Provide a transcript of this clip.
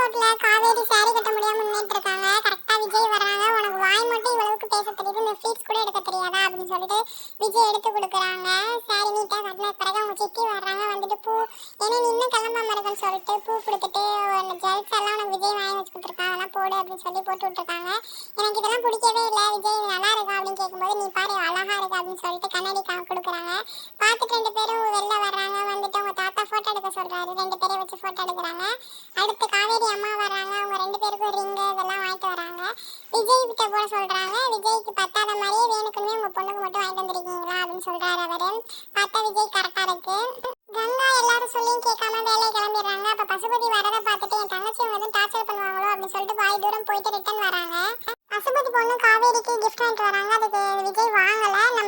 ரோட்ல காவேரி சாரி கட்ட முடியாம நின்னுட்டு இருக்காங்க. கரெக்டா விஜய் வர்றாங்க. உனக்கு வாய் மட்டும் இவ்வளவுக்கு பேச தெரியுது, இந்த ஃப்ளீட்ஸ் கூட எடுக்க தெரியாதா அப்படின்னு சொல்லிட்டு விஜய் எடுத்து கொடுக்குறாங்க. சாரி நீட்டா கட்டின பிறகு அவங்க சித்தி வர்றாங்க. வந்துட்டு பூ ஏன்னா நீ இன்னும் கிளம்பாம இருக்குன்னு சொல்லிட்டு பூ கொடுத்துட்டு ஜெல்ஸ் எல்லாம் உனக்கு விஜய் வாங்கி வச்சு கொடுத்துருக்காங்க, அதெல்லாம் போடு அப்படின்னு சொல்லி போட்டு விட்டுருக்காங்க. எனக்கு இதெல்லாம் பிடிக்கவே இல்லை. விஜய் நல்லா இருக்கா அப்படின்னு கேட்கும்போது நீ பாரு அழகா இருக்கா அப்படின்னு சொல்லிட்டு கண்ணாடி கொடுக்குறாங்க. பார்த்துட்டு ரெண்டு பேரும் வெளில வர்றாங்க. வந்துட்டு அவங்க தாத்தா போட்டோ எடுக்க சொல்றாரு. ரெண்டு பேரை வச்சு போட்டோ எடுக்கிறாங்க. அடுத்து காவேரி அம்மா வர்றாங்க. அவங்க ரெண்டு பேருக்கும் ரிங்கு இதெல்லாம் வாங்கிட்டு வராங்க. விஜய் கிட்ட போட சொல்றாங்க. விஜய்க்கு பத்தாத மாதிரியே வேணுக்குமே உங்க பொண்ணுக்கு மட்டும் வாங்கிட்டு வந்திருக்கீங்களா அப்படின்னு சொல்றாரு அவரு. பார்த்தா விஜய் கரெக்டா இருக்கு. கங்கா எல்லாரும் சொல்லியும் கேட்காம வேலையை கிளம்பிடுறாங்க. அப்ப பசுபதி வரதை பார்த்துட்டு என் தங்கச்சி எதுவும் டார்ச்சர் பண்ணுவாங்களோ அப்படின்னு சொல்லிட்டு பாய் தூரம் போயிட்டு ரிட்டர்ன் வராங்க. பசுபதி பொண்ணு காவேரிக்கு கிஃப்ட் வாங்கிட்டு வராங்க. அதுக்கு விஜய் வாங்கல. நம்ம